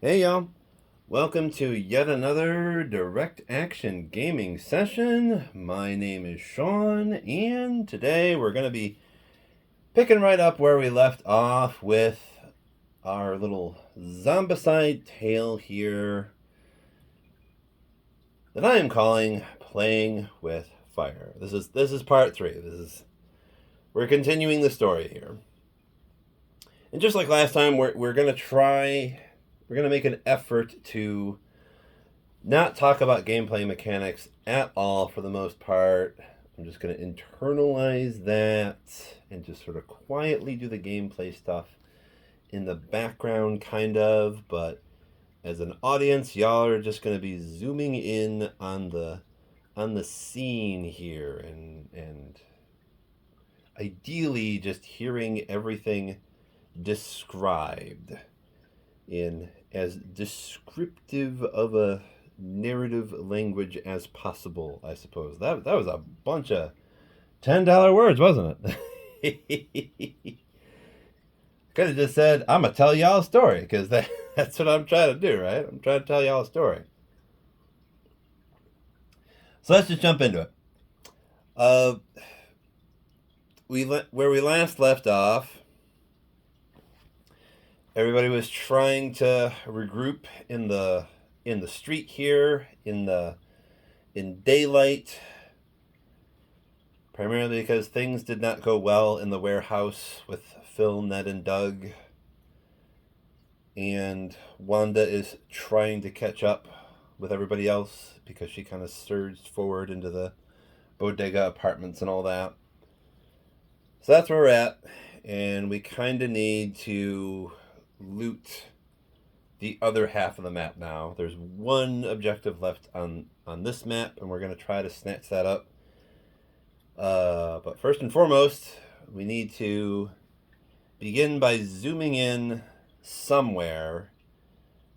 Hey y'all, welcome to yet another direct action gaming session. My name is Sean, and today we're going to be picking right up where we left off with our little Zombicide tale here that I am calling Playing with Fire. This is part 3. We're continuing the story here. And just like last time, we're going to make an effort to not talk about gameplay mechanics at all for the most part. I'm just going to internalize that and just sort of quietly do the gameplay stuff in the background, kind of. But as an audience, y'all are just going to be zooming in on the scene here, and ideally just hearing everything described in as descriptive of a narrative language as possible, I suppose. That was a bunch of $10 words, wasn't it? Could have just said, I'm going to tell y'all a story, because that's what I'm trying to do, right? I'm trying to tell y'all a story. So let's just jump into it. Where we last left off, everybody was trying to regroup in the street here, in daylight, primarily because things did not go well in the warehouse with Phil, Ned, and Doug. And Wanda is trying to catch up with everybody else because she kind of surged forward into the bodega apartments and all that. So that's where we're at, and we kind of need to loot the other half of the map now. There's one objective left on this map, and we're going to try to snatch that up. But first and foremost, we need to begin by zooming in somewhere,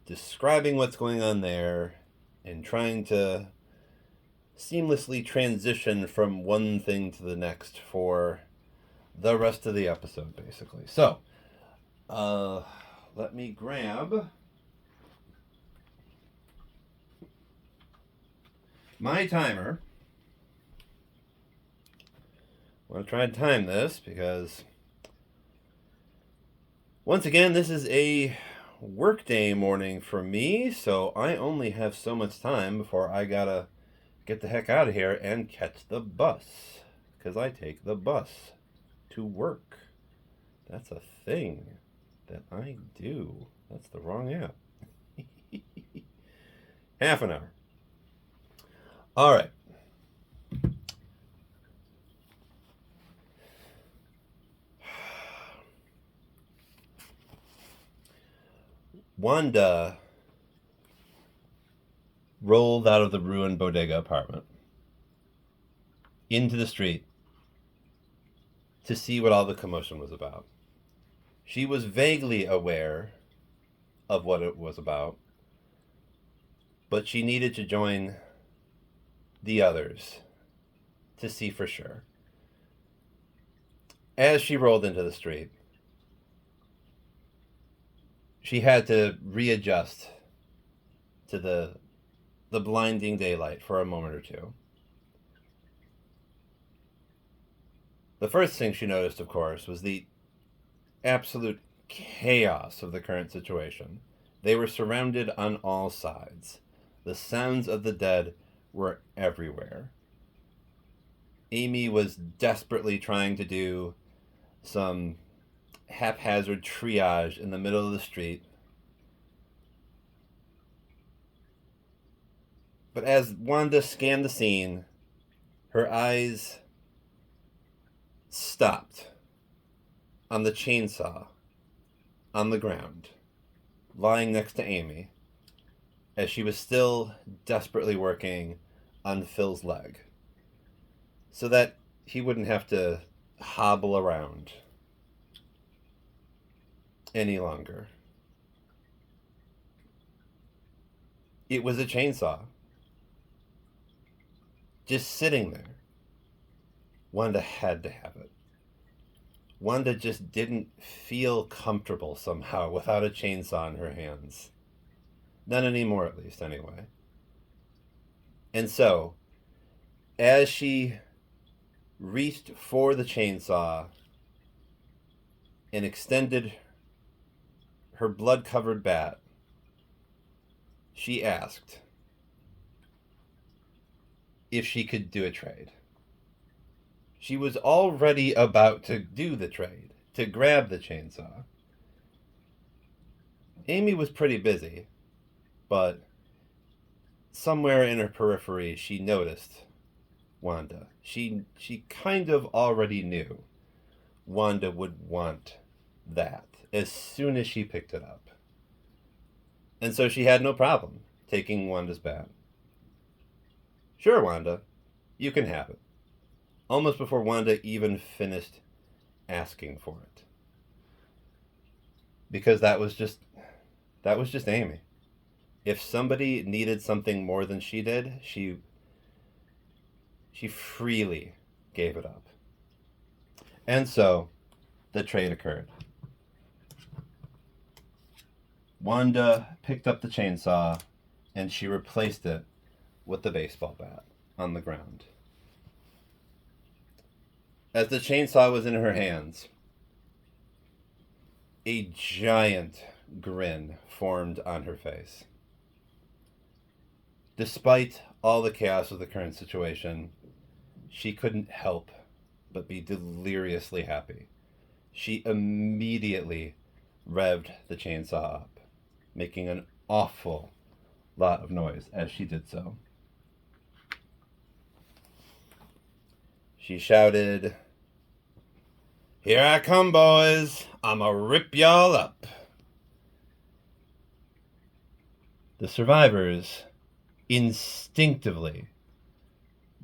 describing what's going on there, and trying to seamlessly transition from one thing to the next for the rest of the episode, basically. So, let me grab my timer. I'm going to try and time this because, once again, this is a workday morning for me, so I only have so much time before I gotta get the heck out of here and catch the bus. Because I take the bus to work. That's a thing that I do. That's the wrong app. Half an hour. All right. Wanda rolled out of the ruined bodega apartment into the street to see what all the commotion was about. She was vaguely aware of what it was about, but she needed to join the others to see for sure. As she rolled into the street, she had to readjust to the blinding daylight for a moment or two. The first thing she noticed, of course, was the absolute chaos of the current situation. They were surrounded on all sides. The sounds of the dead were everywhere. Amy was desperately trying to do some haphazard triage in the middle of the street. But as Wanda scanned the scene, her eyes stopped on the chainsaw on the ground, lying next to Amy, as she was still desperately working on Phil's leg, so that he wouldn't have to hobble around any longer. It was a chainsaw, just sitting there. Wanda had to have it. Wanda just didn't feel comfortable somehow without a chainsaw in her hands. Not anymore, at least, anyway. And so, as she reached for the chainsaw and extended her blood-covered bat, she asked if she could do a trade. She was already about to do the trade, to grab the chainsaw. Amy was pretty busy, but somewhere in her periphery she noticed Wanda. She kind of already knew Wanda would want that as soon as she picked it up. And so she had no problem taking Wanda's bat. Sure, Wanda, you can have it. Almost before Wanda even finished asking for it. Because that was just Amy. If somebody needed something more than she did, she freely gave it up. And so the trade occurred. Wanda picked up the chainsaw and she replaced it with the baseball bat on the ground. As the chainsaw was in her hands, a giant grin formed on her face. Despite all the chaos of the current situation, she couldn't help but be deliriously happy. She immediately revved the chainsaw up, making an awful lot of noise as she did so. She shouted, "Here I come, boys. I'ma rip y'all up." The survivors instinctively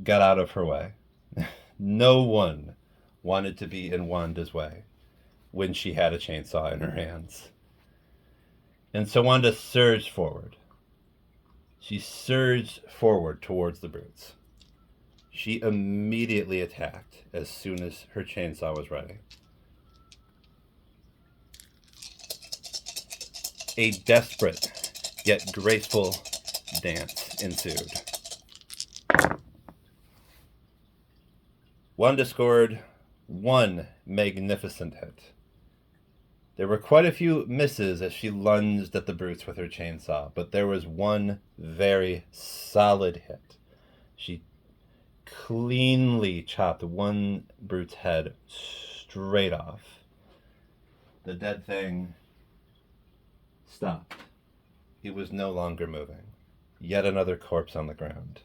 got out of her way. No one wanted to be in Wanda's way when she had a chainsaw in her hands. And so Wanda surged forward. She surged forward towards the brutes. She immediately attacked as soon as her chainsaw was ready. A desperate yet graceful dance ensued. Wanda scored one magnificent hit. There were quite a few misses as she lunged at the brutes with her chainsaw, but there was one very solid hit. She cleanly chopped one brute's head straight off. The dead thing stopped. It was no longer moving. Yet another corpse on the ground.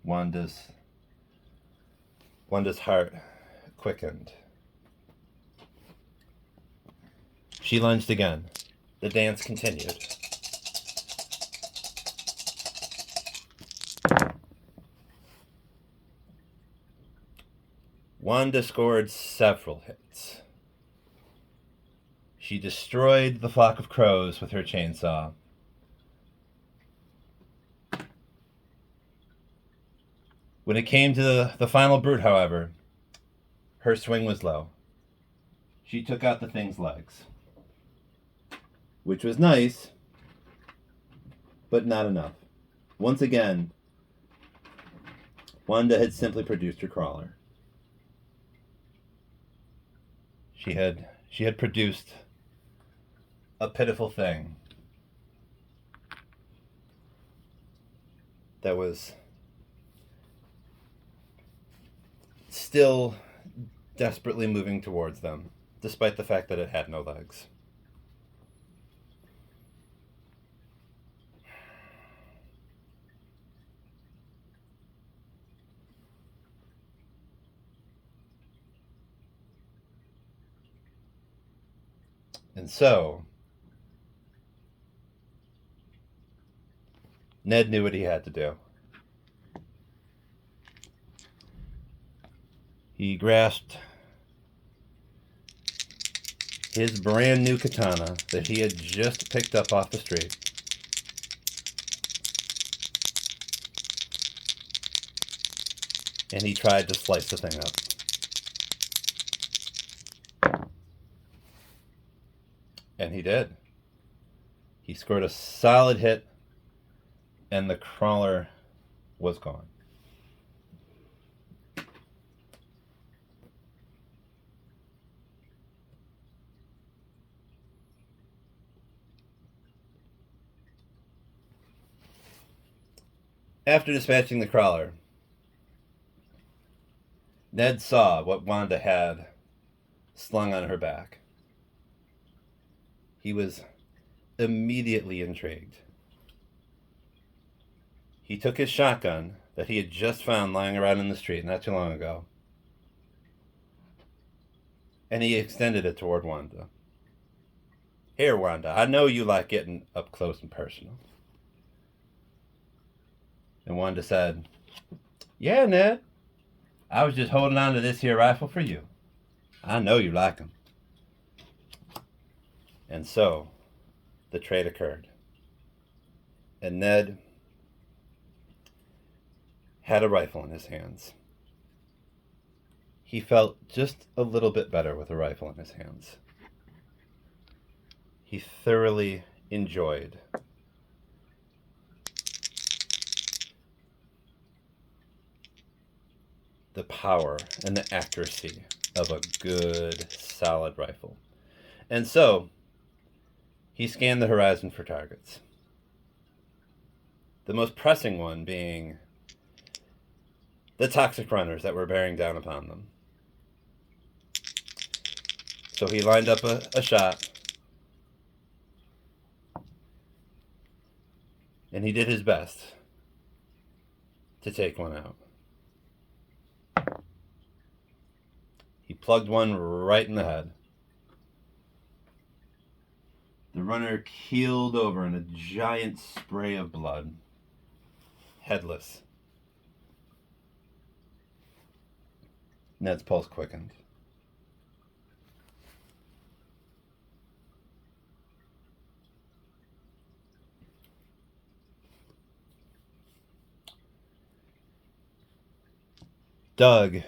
Wanda's heart quickened. She lunged again. The dance continued. Wanda scored several hits. She destroyed the flock of crows with her chainsaw. When it came to the final brute, however, her swing was low. She took out the thing's legs, which was nice, but not enough. Once again, Wanda had simply produced her crawler. She had produced a pitiful thing that was still desperately moving towards them, despite the fact that it had no legs. And so, Ned knew what he had to do. He grasped his brand new katana that he had just picked up off the street. And he tried to slice the thing up. And he did. He scored a solid hit, and the crawler was gone. After dispatching the crawler, Ned saw what Wanda had slung on her back. He was immediately intrigued. He took his shotgun that he had just found lying around in the street not too long ago, and he extended it toward Wanda. Here, Wanda, I know you like getting up close and personal. And Wanda said, Yeah, Ned, I was just holding on to this here rifle for you. I know you like them. And so, the trade occurred. And Ned had a rifle in his hands. He felt just a little bit better with a rifle in his hands. He thoroughly enjoyed the power and the accuracy of a good, solid rifle. And so, he scanned the horizon for targets. The most pressing one being the toxic runners that were bearing down upon them. So he lined up a shot, and he did his best to take one out. He plugged one right in the head. The runner keeled over in a giant spray of blood, headless. Ned's pulse quickened. Doug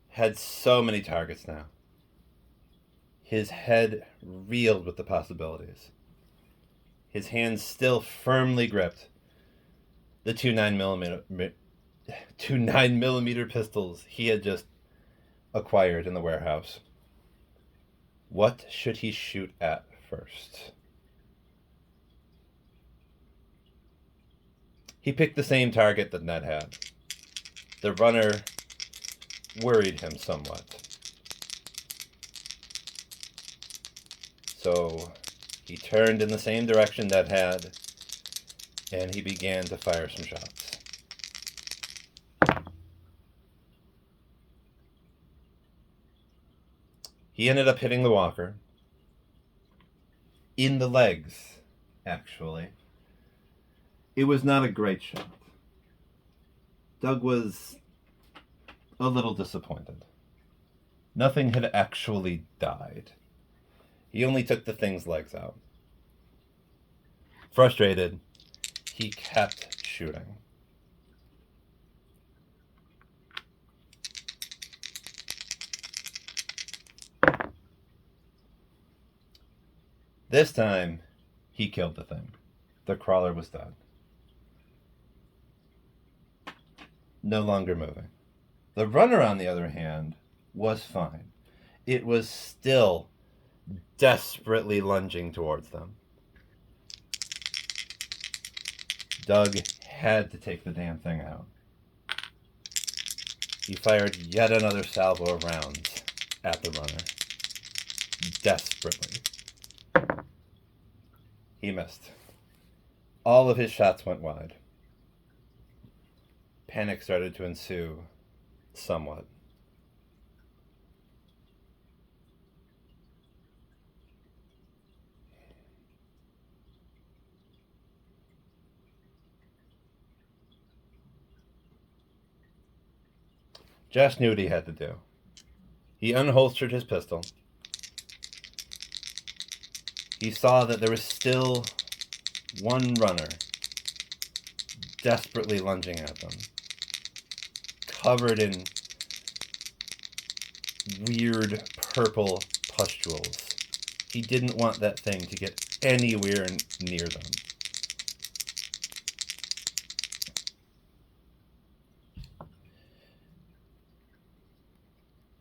had so many targets now. His head reeled with the possibilities. His hands still firmly gripped the two 9mm pistols he had just acquired in the warehouse. What should he shoot at first? He picked the same target that Ned had. The runner worried him somewhat. So he turned in the same direction Ned had, and he began to fire some shots. He ended up hitting the walker in the legs, actually. It was not a great shot. Doug was a little disappointed. Nothing had actually died. He only took the thing's legs out. Frustrated, he kept shooting. This time, he killed the thing. The crawler was dead. No longer moving. The runner, on the other hand, was fine. It was still desperately lunging towards them. Doug had to take the damn thing out. He fired yet another salvo of rounds at the runner. Desperately. He missed. All of his shots went wide. Panic started to ensue somewhat. Josh knew what he had to do. He unholstered his pistol. He saw that there was still one runner desperately lunging at them, covered in weird purple pustules. He didn't want that thing to get anywhere near them.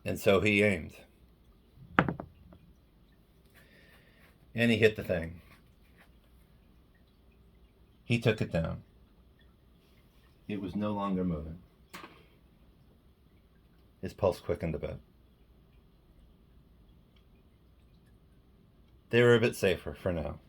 And so he aimed. And he hit the thing. He took it down. It was no longer moving. His pulse quickened a bit. They were a bit safer for now.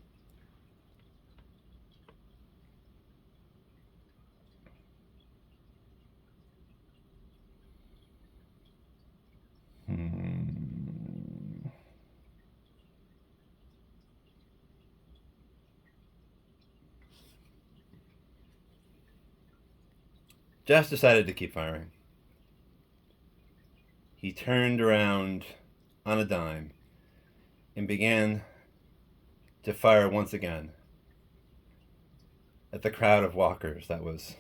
Josh decided to keep firing. He turned around on a dime and began to fire once again at the crowd of walkers that was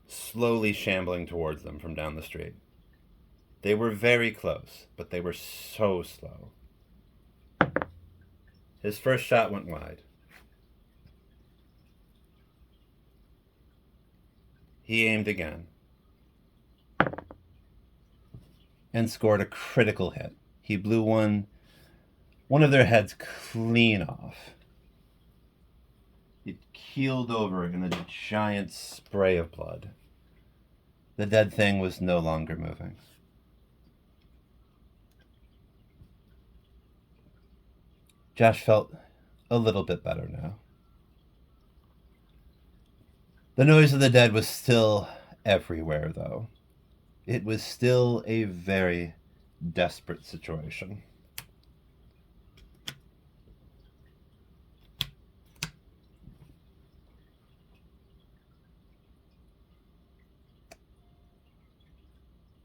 slowly shambling towards them from down the street. They were very close, but they were so slow. His first shot went wide. He aimed again and scored a critical hit. He blew one of their heads clean off. It keeled over in a giant spray of blood. The dead thing was no longer moving. Josh felt a little bit better now. The noise of the dead was still everywhere, though. It was still a very desperate situation.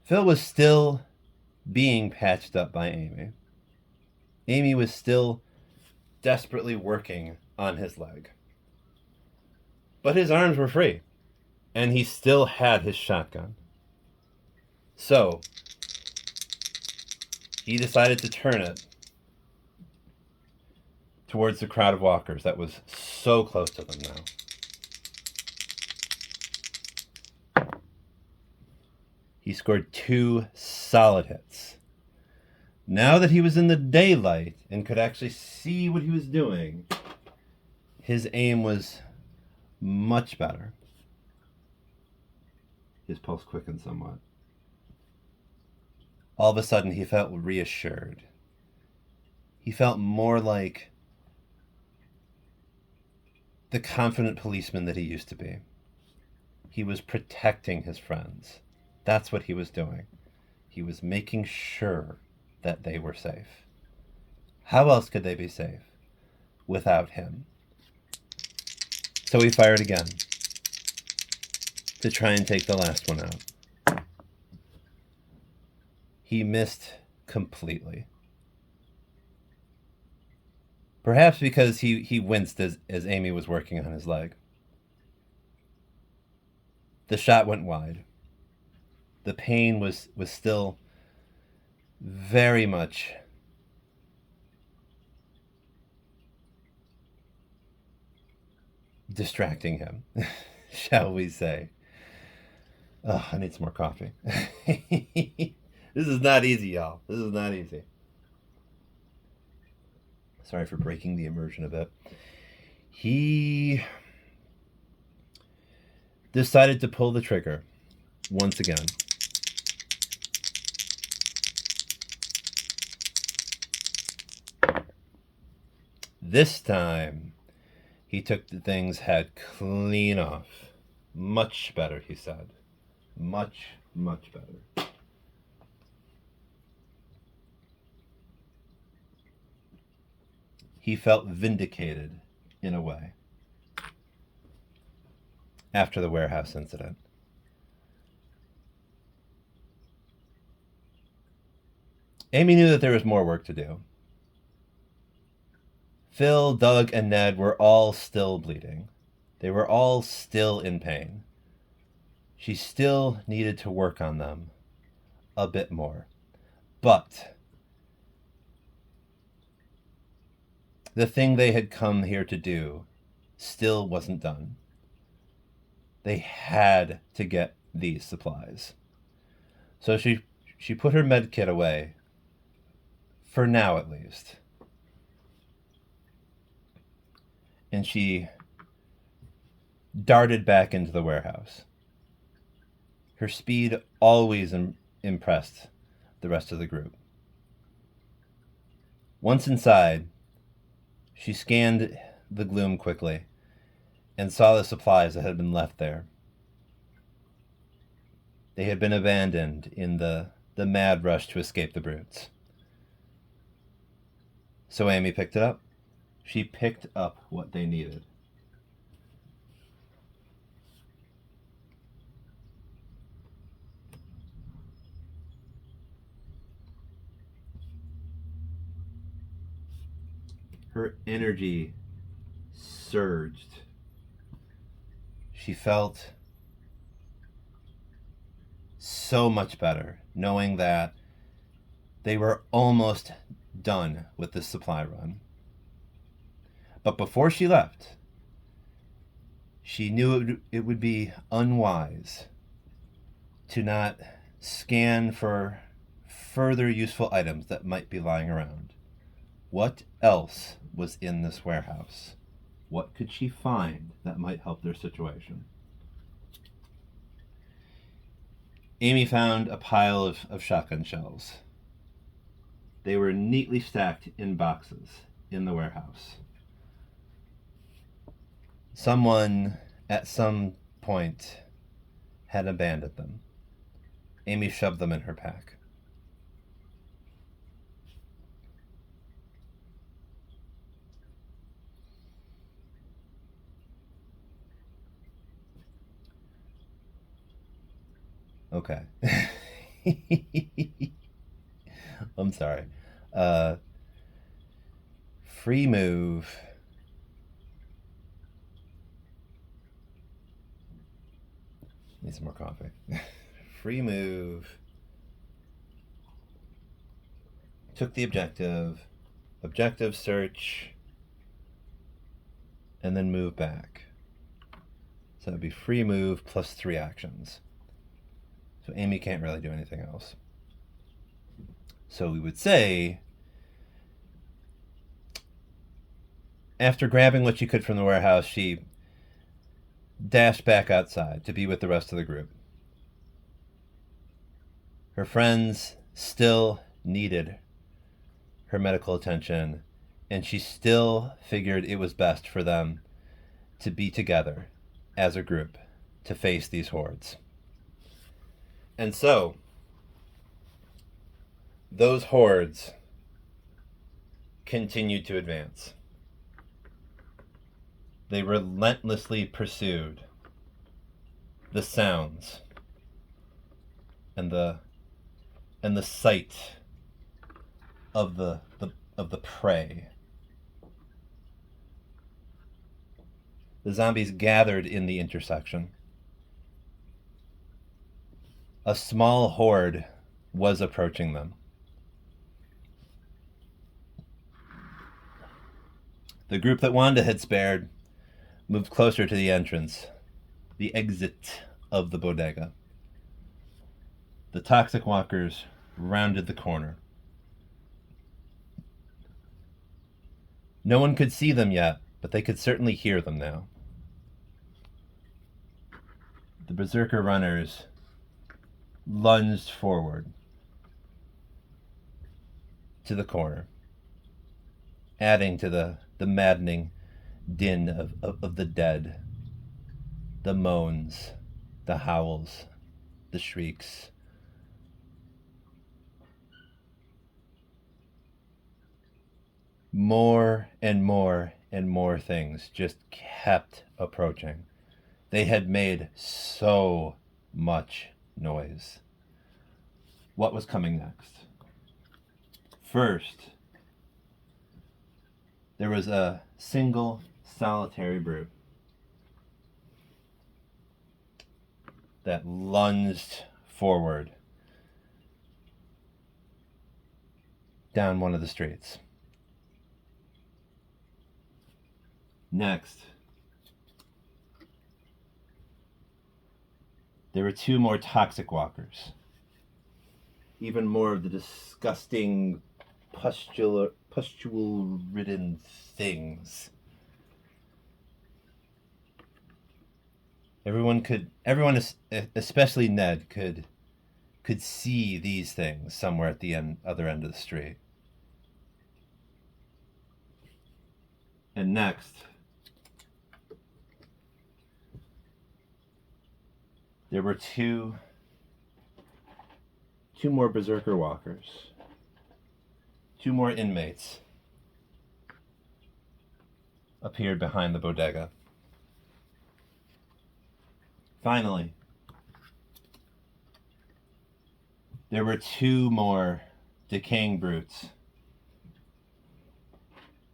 Phil was still being patched up by Amy. Amy was still desperately working on his leg. But his arms were free, and he still had his shotgun. So, he decided to turn it towards the crowd of walkers that was so close to them now. He scored 2 solid hits. Now that he was in the daylight and could actually see what he was doing, his aim was much better. His pulse quickened somewhat. All of a sudden, he felt reassured. He felt more like the confident policeman that he used to be. He was protecting his friends. That's what he was doing. He was making sure that they were safe. How else could they be safe without him? So he fired again to try and take the last one out. He missed completely. Perhaps because he winced as Amy was working on his leg. The shot went wide. The pain was still very much distracting him, shall we say. Oh, I need some more coffee. This is not easy, y'all. This is not easy. Sorry for breaking the immersion a bit. He decided to pull the trigger once again. This time, he took the thing's head clean off. Much better, he said. Much, much better. He felt vindicated, in a way, after the warehouse incident. Amy knew that there was more work to do. Phil, Doug, and Ned were all still bleeding. They were all still in pain. She still needed to work on them a bit more. But the thing they had come here to do still wasn't done. They had to get these supplies. So she put her med kit away, for now at least. And she darted back into the warehouse. Her speed always impressed the rest of the group. Once inside, she scanned the gloom quickly and saw the supplies that had been left there. They had been abandoned in the mad rush to escape the brutes. So Amy picked it up. She picked up what they needed. Her energy surged. She felt so much better knowing that they were almost done with this supply run. But before she left, she knew it would be unwise to not scan for further useful items that might be lying around. What else was in this warehouse? What could she find that might help their situation? Amy found a pile of shotgun shells. They were neatly stacked in boxes in the warehouse. Someone at some point had abandoned them. Amy shoved them in her pack. Okay. I'm sorry. Free move. Need some more coffee. Free move. Took the objective. Objective search. And then move back. So that would be free move plus 3 actions. So Amy can't really do anything else. So we would say, after grabbing what she could from the warehouse, she dashed back outside to be with the rest of the group. Her friends still needed her medical attention, and she still figured it was best for them to be together as a group to face these hordes. And so, those hordes continued to advance. They relentlessly pursued the sounds and the sight of the prey. The zombies gathered in the intersection. A small horde was approaching them. The group that Wanda had spared moved closer to the entrance, the exit of the bodega. The toxic walkers rounded the corner. No one could see them yet, but they could certainly hear them now. The berserker runners lunged forward to the corner, adding to the maddening din of the dead, the moans, the howls, the shrieks. More and more and more things just kept approaching. They had made so much noise. What was coming next? First, there was a single solitary brute that lunged forward down one of the streets. Next, there were two more toxic walkers. Even more of the disgusting pustule-ridden things. Everyone, especially Ned, could see these things somewhere at the other end of the street. And next, there were two more berserker walkers. Two more inmates appeared behind the bodega. Finally, there were two more decaying brutes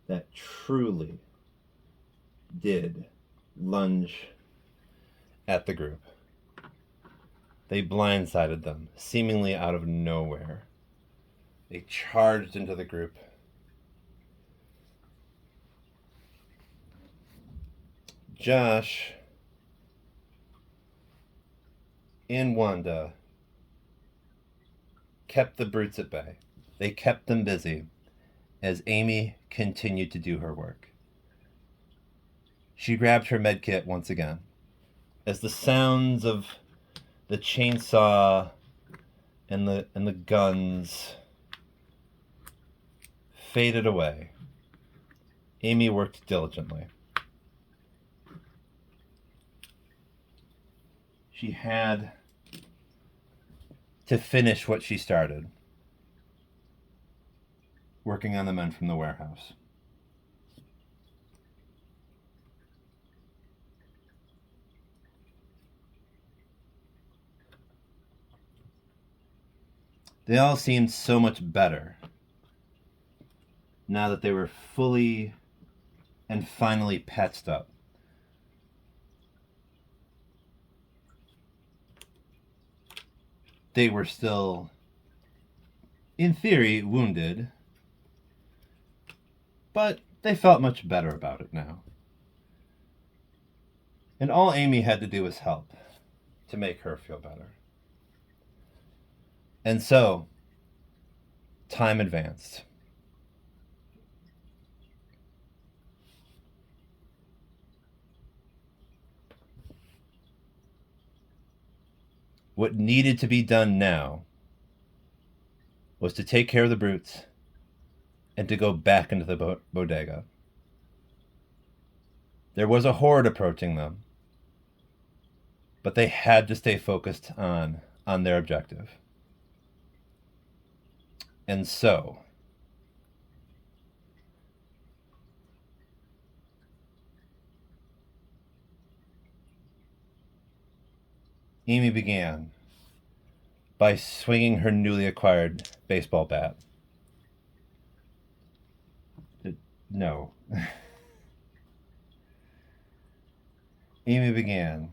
that truly did lunge at the group. They blindsided them, seemingly out of nowhere. They charged into the group. Josh and Wanda kept the brutes at bay. They kept them busy as Amy continued to do her work. She grabbed her med kit once again. As the sounds of the chainsaw and the guns faded away, Amy worked diligently. She had to finish what she started, working on the men from the warehouse. They all seemed so much better now that they were fully and finally patched up. They were still, in theory, wounded, but they felt much better about it now. And all Amy had to do was help to make her feel better. And so, time advanced. What needed to be done now was to take care of the brutes and to go back into the bodega. There was a horde approaching them, but they had to stay focused on their objective. And so, Amy began by swinging her newly acquired baseball bat. No. Amy began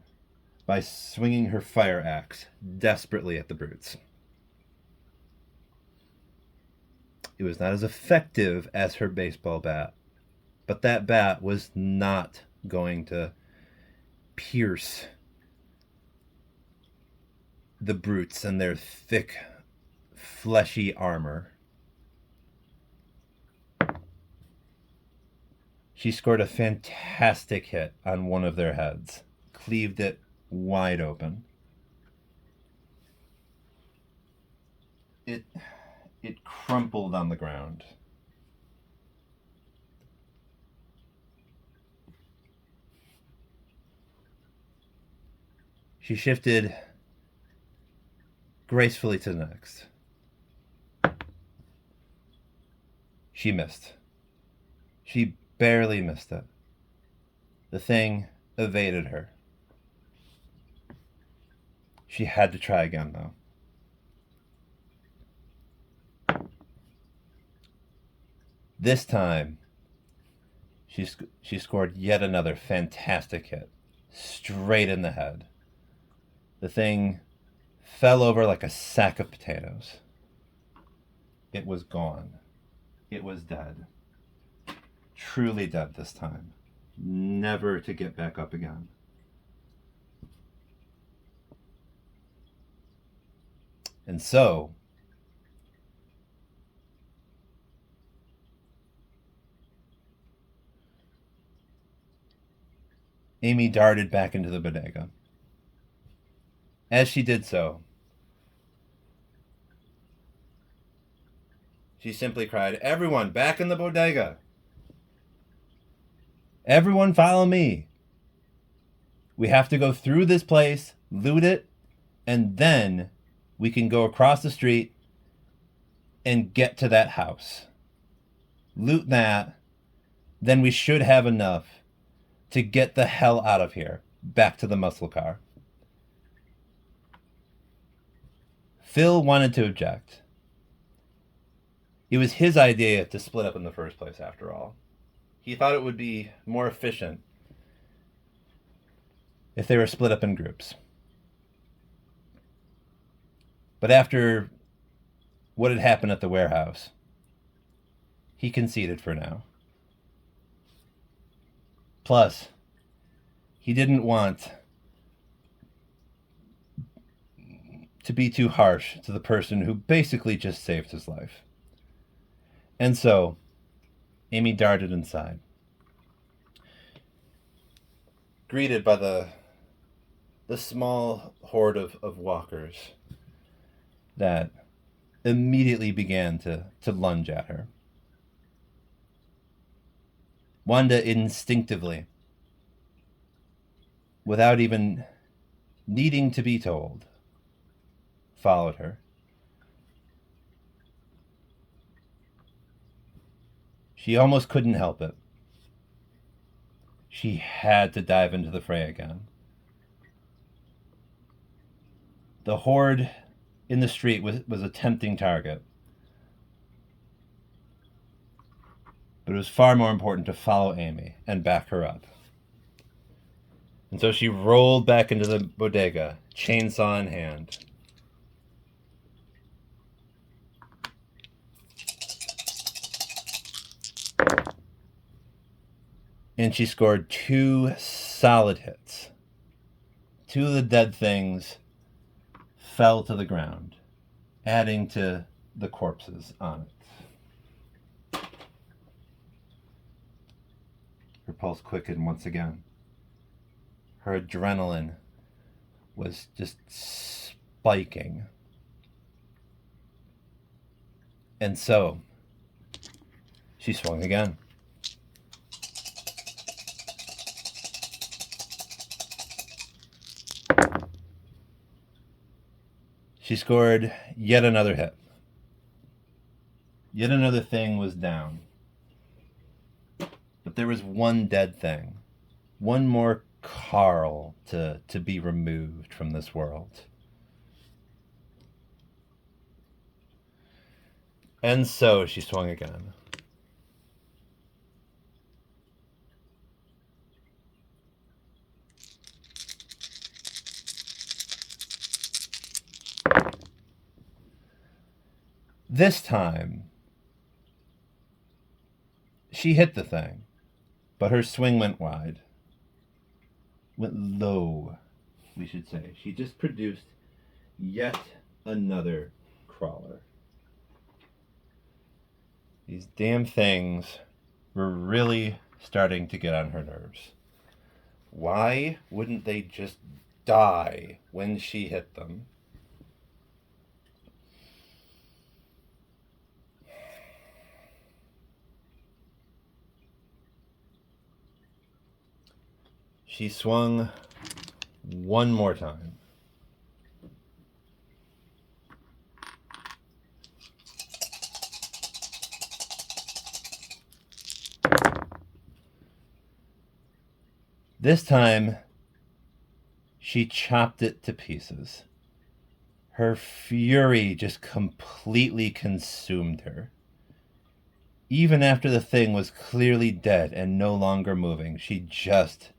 by swinging her fire axe desperately at the brutes. It was not as effective as her baseball bat, but that bat was not going to pierce the brutes and their thick, fleshy armor. She scored a fantastic hit on one of their heads, cleaved it wide open. It crumpled on the ground. She shifted gracefully to the next. She missed. She barely missed it. The thing evaded her. She had to try again, though. This time, she scored yet another fantastic hit, straight in the head. The thing fell over like a sack of potatoes. It was gone. It was dead. Truly dead this time. never to get back up again. And so, Amy darted back into the bodega. As she did so, she simply cried, "Everyone, back in the bodega! Everyone follow me! We have to go through this place, loot it, and then we can go across the street and get to that house. Loot that, then we should have enough to get the hell out of here, back to the muscle car." Phil wanted to object. It was his idea to split up in the first place, after all. He thought it would be more efficient if they were split up in groups. But after what had happened at the warehouse, he conceded for now. Plus, he didn't want to be too harsh to the person who basically just saved his life. And so, Amy darted inside, greeted by the small horde of walkers that immediately began to lunge at her. Wanda instinctively, without even needing to be told, followed her. She almost couldn't help it. She had to dive into the fray again. The horde in the street was a tempting target. But it was far more important to follow Amy and back her up. And so she rolled back into the bodega, chainsaw in hand. And she scored 2 solid hits. 2 of the dead things fell to the ground, adding to the corpses on it. Her pulse quickened once again. Her adrenaline was just spiking. And so, she swung again. She scored yet another hit. Yet another thing was down. But there was one dead thing. One more Carl to be removed from this world. And so she swung again. This time, she hit the thing, but her swing went wide. Went low, we should say. She just produced yet another crawler. These damn things were really starting to get on her nerves. Why wouldn't they just die when she hit them? She swung one more time. This time, she chopped it to pieces. Her fury just completely consumed her. Even after the thing was clearly dead and no longer moving, she just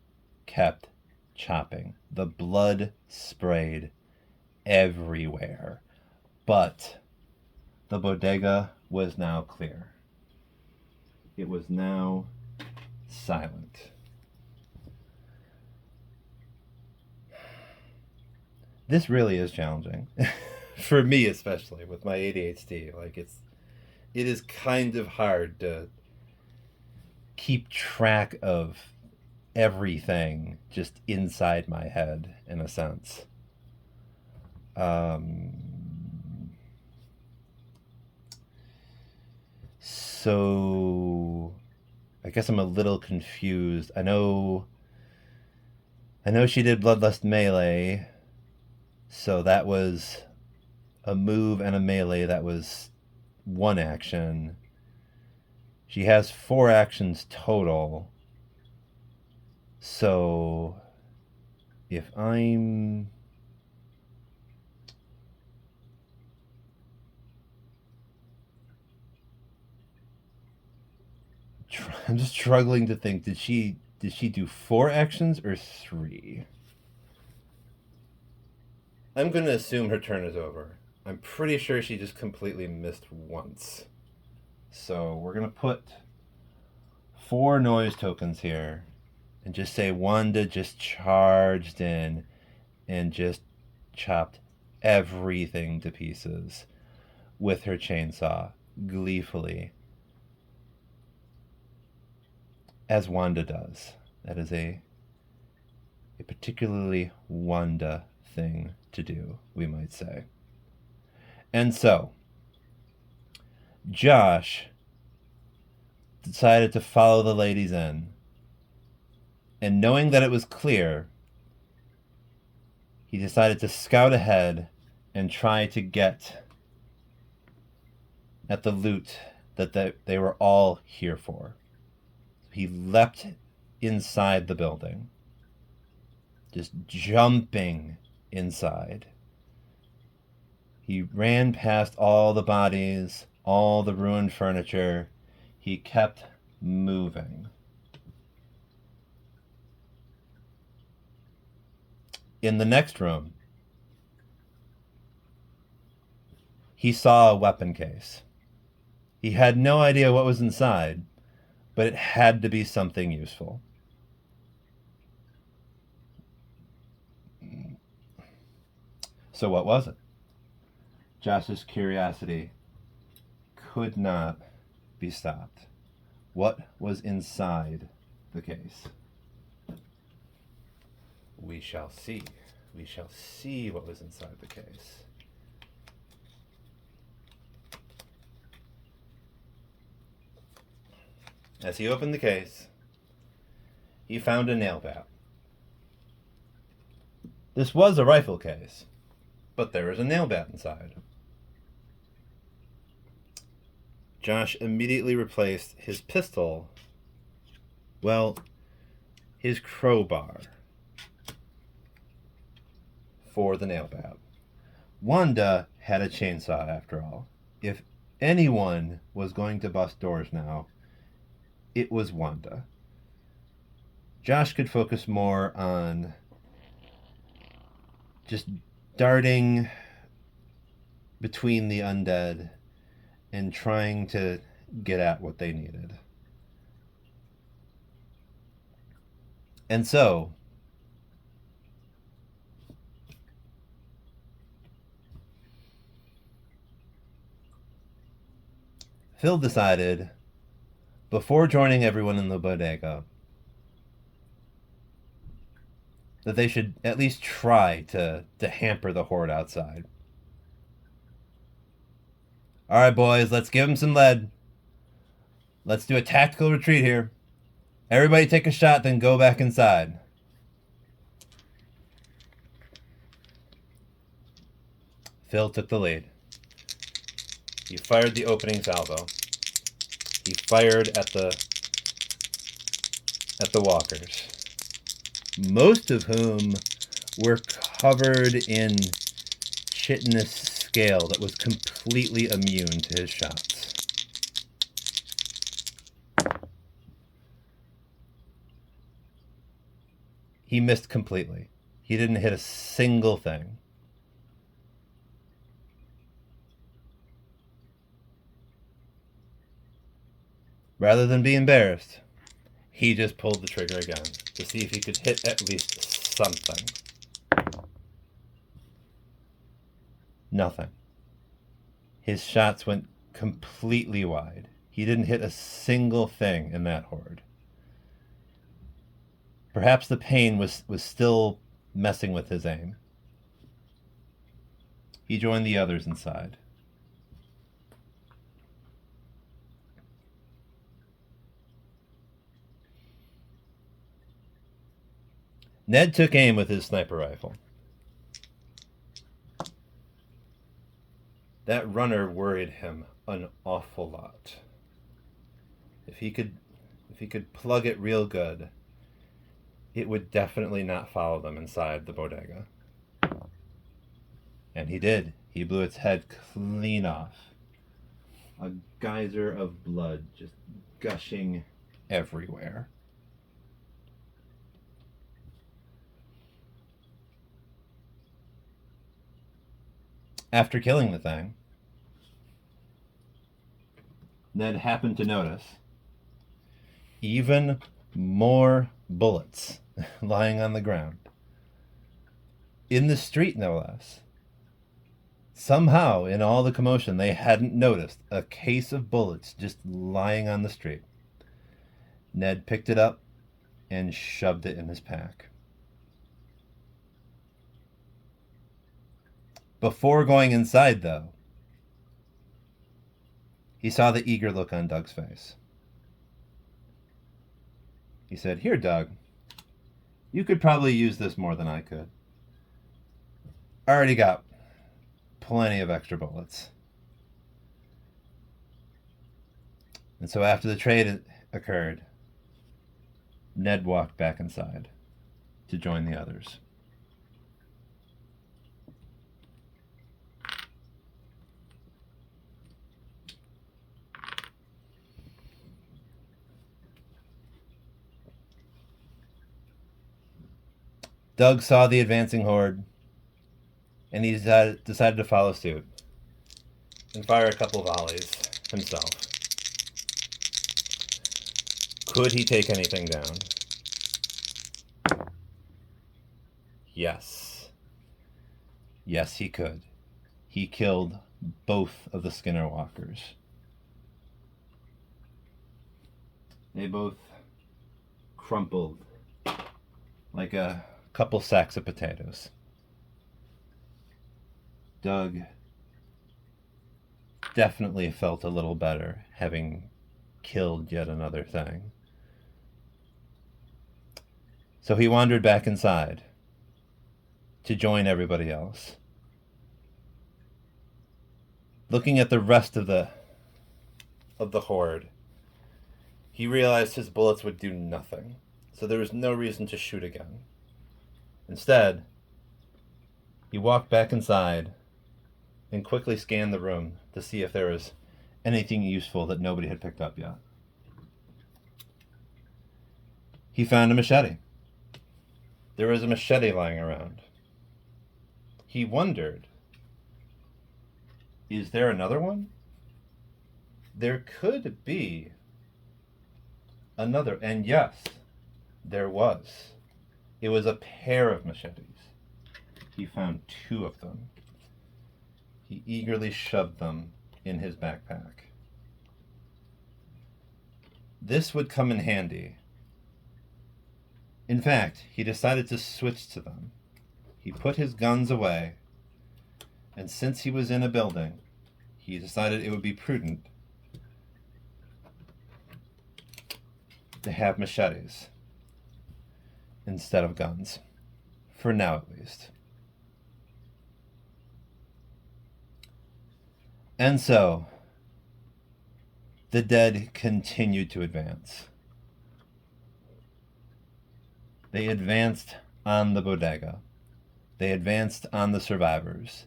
kept chopping. The blood sprayed everywhere. But the bodega was now clear. It was now silent. This really is challenging. For me especially, with my ADHD. Like, it is kind of hard to keep track of everything just inside my head, in a sense. So I guess I'm a little confused. I know she did Bloodlust Melee, so that was a move and a melee. That was one action. She has 4 actions total. So if I'm just struggling to think, did she do 4 actions or 3? I'm going to assume her turn is over. I'm pretty sure she just completely missed once. So we're going to put 4 noise tokens here and just say Wanda just charged in and just chopped everything to pieces with her chainsaw, gleefully, as Wanda does. That is a particularly Wanda thing to do, we might say. And so, Josh decided to follow the ladies in, and knowing that it was clear, he decided to scout ahead and try to get at the loot that they were all here for. He leapt inside the building, just jumping inside. He ran past all the bodies, all the ruined furniture. He kept moving. In the next room, he saw a weapon case. He had no idea what was inside, but it had to be something useful. So what was it? Josh's curiosity could not be stopped. What was inside the case? We shall see. We shall see what was inside the case. As he opened the case, he found a nail bat. This was a rifle case, but there was a nail bat inside. Josh immediately replaced his pistol, his crowbar, for the nail bat. Wanda had a chainsaw, after all. If anyone was going to bust doors now, it was Wanda. Josh could focus more on just darting between the undead and trying to get at what they needed. And so, Phil decided, before joining everyone in the bodega, that they should at least try to hamper the horde outside. All right, boys, let's give them some lead. Let's do a tactical retreat here. Everybody take a shot, then go back inside. Phil took the lead. He fired the opening salvo. He fired at the walkers, most of whom were covered in chitinous scale that was completely immune to his shots. He missed completely. He didn't hit a single thing. Rather than be embarrassed, he just pulled the trigger again to see if he could hit at least something. Nothing. His shots went completely wide. He didn't hit a single thing in that horde. Perhaps the pain was still messing with his aim. He joined the others inside. Ned took aim with his sniper rifle. That runner worried him an awful lot. If he could plug it real good, it would definitely not follow them inside the bodega. And he did. He blew its head clean off. A geyser of blood just gushing everywhere. After killing the thing, Ned happened to notice even more bullets lying on the ground. In the street, no less. Somehow, in all the commotion, they hadn't noticed a case of bullets just lying on the street. Ned picked it up and shoved it in his pack. Before going inside, though, he saw the eager look on Doug's face. He said, "Here, Doug, you could probably use this more than I could. I already got plenty of extra bullets." And so after the trade occurred, Ned walked back inside to join the others. Doug saw the advancing horde, and he decided to follow suit and fire a couple volleys himself. Could he take anything down? Yes. Yes, he could. He killed both of the Skinner walkers. They both crumpled like a couple sacks of potatoes. Doug definitely felt a little better having killed yet another thing. So he wandered back inside to join everybody else. Looking at the rest of the horde, he realized his bullets would do nothing, so there was no reason to shoot again. Instead, he walked back inside and quickly scanned the room to see if there was anything useful that nobody had picked up yet. He found a machete. There was a machete lying around. He wondered, is there another one? There could be another, and yes, there was. It was a pair of machetes. He found 2 of them. He eagerly shoved them in his backpack. This would come in handy. In fact, he decided to switch to them. He put his guns away, and since he was in a building, he decided it would be prudent to have machetes instead of guns, for now at least. And so, the dead continued to advance. They advanced on the bodega. They advanced on the survivors.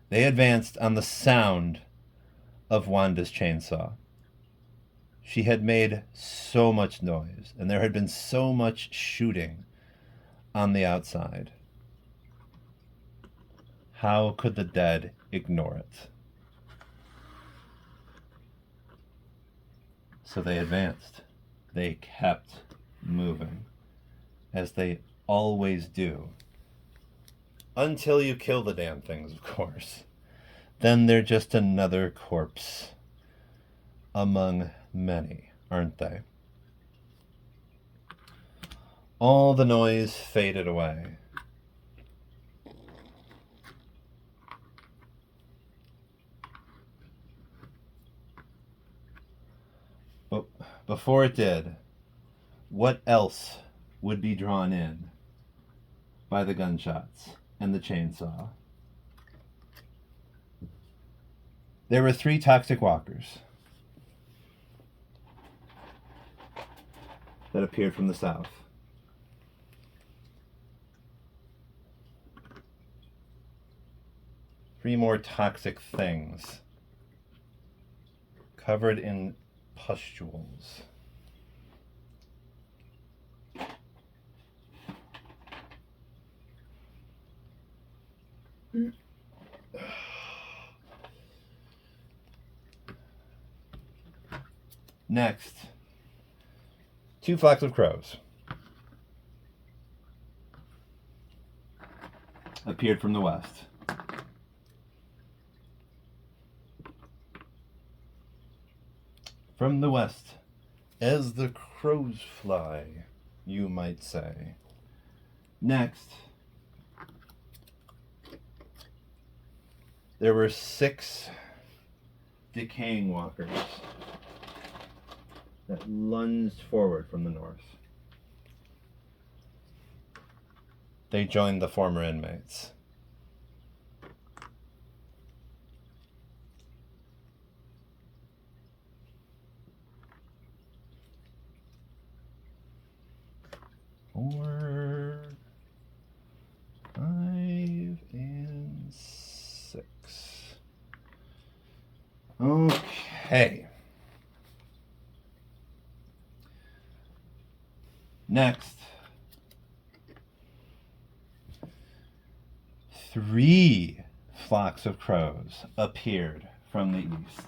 They advanced on the sound of Wanda's chainsaw. She had made so much noise, and there had been so much shooting on the outside. How could the dead ignore it? So they advanced. They kept moving, as they always do. Until you kill the damn things, of course. then they're just another corpse among many, aren't they? All the noise faded away. But before it did, what else would be drawn in by the gunshots and the chainsaw? There were 3 toxic walkers that appeared from the south. Three more toxic things covered in pustules. Next, 2 flocks of crows appeared from the west. From the west, as the crows fly, you might say. Next, there were 6 decaying walkers that lunged forward from the north. They joined the former inmates. Four, 5, and 6. Okay. Next, 3 flocks of crows appeared from the east,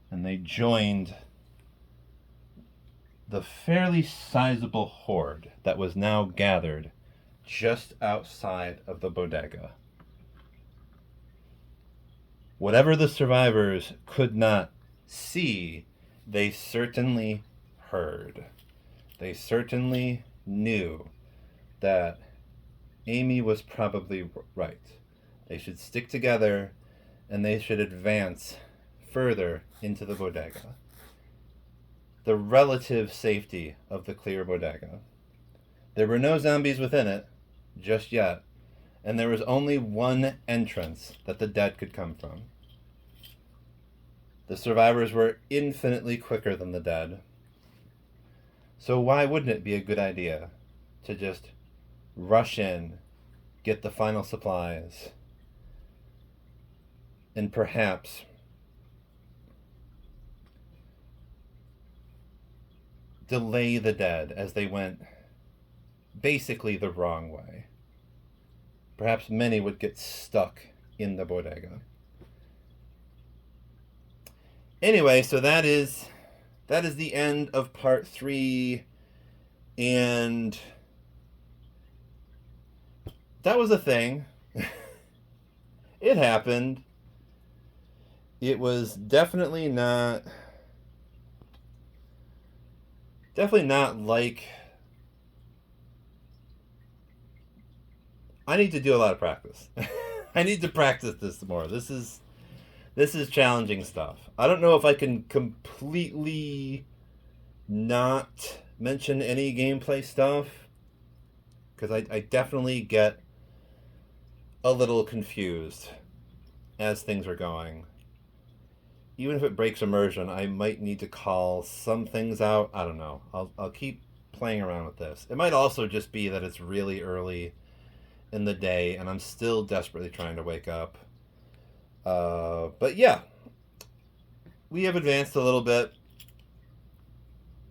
and they joined the fairly sizable horde that was now gathered just outside of the bodega. Whatever the survivors could not see, they certainly heard. They certainly knew that Amy was probably right. They should stick together and they should advance further into the bodega. The relative safety of the clear bodega. There were no zombies within it just yet, and there was only one entrance that the dead could come from. The survivors were infinitely quicker than the dead. So why wouldn't it be a good idea to just rush in, get the final supplies, and perhaps delay the dead as they went basically the wrong way. Perhaps many would get stuck in the bodega. Anyway, so that is the end of part 3, and that was a thing. It happened. It was definitely not like, I need to do a lot of practice. I need to practice this more. This is challenging stuff. I don't know if I can completely not mention any gameplay stuff, because I definitely get a little confused as things are going. Even if it breaks immersion, I might need to call some things out. I don't know. I'll keep playing around with this. It might also just be that it's really early in the day and I'm still desperately trying to wake up. But yeah, we have advanced a little bit.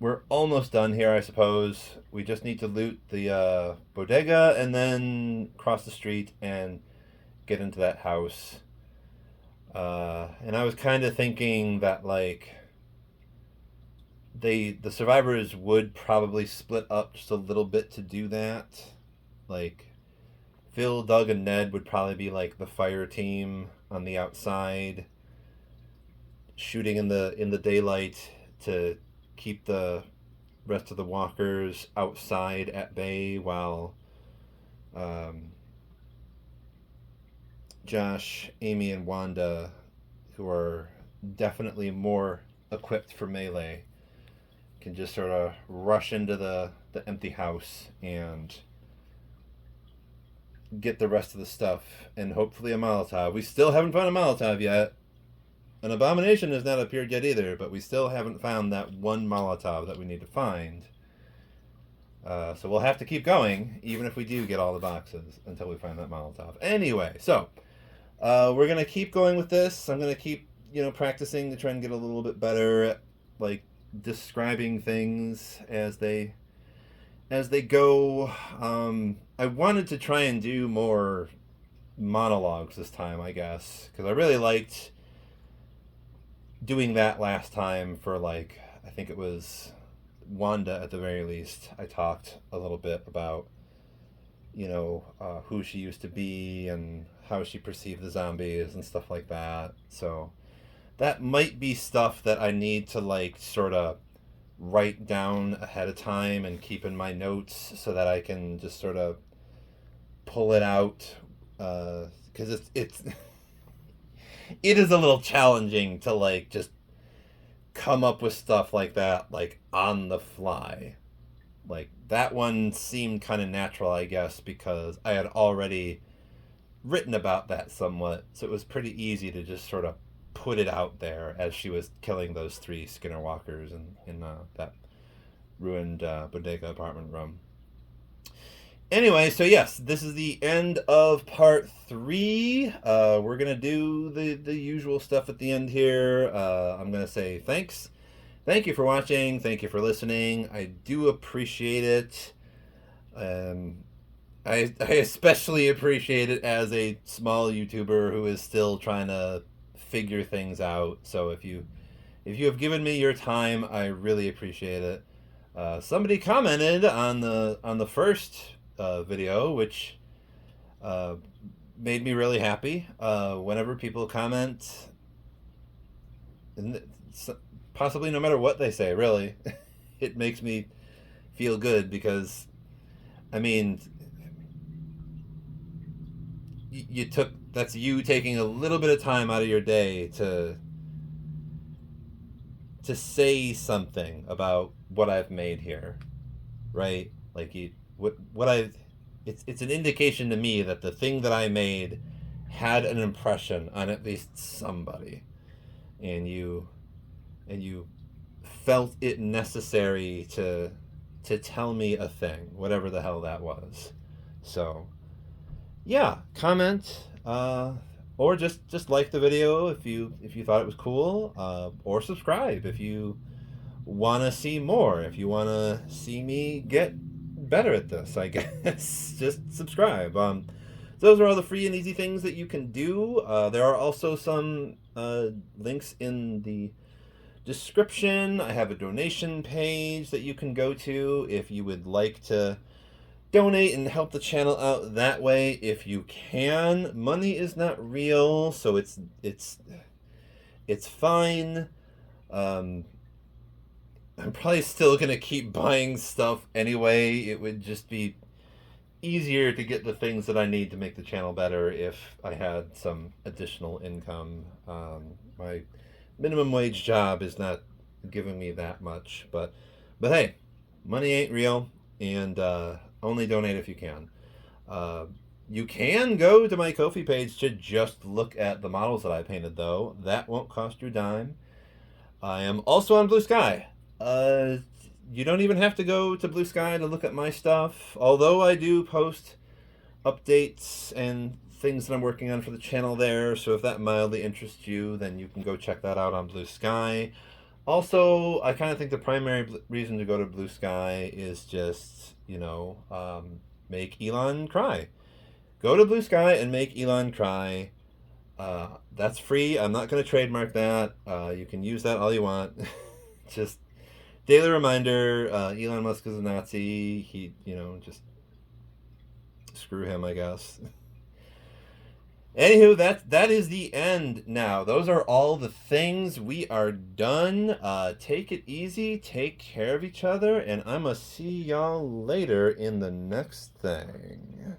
We're almost done here, I suppose. We just need to loot the bodega and then cross the street and get into that house. And I was kind of thinking that, like, the survivors would probably split up just a little bit to do that. Like, Phil, Doug, and Ned would probably be like the fire team, on the outside, shooting in the daylight to keep the rest of the walkers outside at bay while um, Josh, Amy, and Wanda, who are definitely more equipped for melee, can just sort of rush into the empty house and get the rest of the stuff and hopefully a Molotov. We still haven't found a Molotov yet. An abomination has not appeared yet either, but we still haven't found that one Molotov that we need to find. So we'll have to keep going, even if we do get all the boxes, until we find that Molotov. Anyway, so we're gonna keep going with this. I'm gonna keep, practicing to try and get a little bit better at like describing things as they go. I wanted to try and do more monologues this time, I guess, because I really liked doing that last time for like, I think it was Wanda at the very least. I talked a little bit about who she used to be and how she perceived the zombies and stuff like that. So that might be stuff that I need to like sort of write down ahead of time and keep in my notes so that I can just sort of pull it out, because it's it is a little challenging to like just come up with stuff like that like on the fly. Like that one seemed kind of natural, I guess, because I had already written about that somewhat, so it was pretty easy to just sort of put it out there as she was killing those 3 Skinner walkers in that ruined bodega apartment room. Anyway, so yes, this is the end of part 3. We're gonna do the usual stuff at the end here. I'm gonna say thanks. Thank you for watching. Thank you for listening. I do appreciate it. I especially appreciate it as a small YouTuber who is still trying to figure things out. So if you have given me your time, I really appreciate it. Somebody commented on the first video, which made me really happy. Whenever people comment, and possibly no matter what they say, really, it makes me feel good because, I mean, that's you taking a little bit of time out of your day to say something about what I've made here, right? Like it's an indication to me that the thing that I made had an impression on at least somebody, and you felt it necessary to tell me a thing, whatever the hell that was. So yeah, comment, or just like the video if you thought it was cool, or subscribe if you want to see more. If you want to see me get better at this, I guess, just subscribe. Those are all the free and easy things that you can do. There are also some links in the description. I have a donation page that you can go to if you would like to donate and help the channel out that way. If you can, money is not real, so it's fine. I'm probably still gonna keep buying stuff anyway. It would just be easier to get the things that I need to make the channel better if I had some additional income. My minimum wage job is not giving me that much, but hey, money ain't real, and only donate if you can. You can go to my Ko-fi page to just look at the models that I painted, though. That won't cost you a dime. I am also on Blue Sky. You don't even have to go to Blue Sky to look at my stuff, although I do post updates and things that I'm working on for the channel there, so if that mildly interests you, then you can go check that out on Blue Sky. Also, I kind of think the primary reason to go to Blue Sky is just, make Elon cry. Go to Blue Sky and make Elon cry. That's free. I'm not going to trademark that. You can use that all you want. Just daily reminder, Elon Musk is a Nazi. He, just screw him, I guess. Anywho, that is the end now. Those are all the things. We are done. Take it easy, take care of each other, and I'ma see y'all later in the next thing.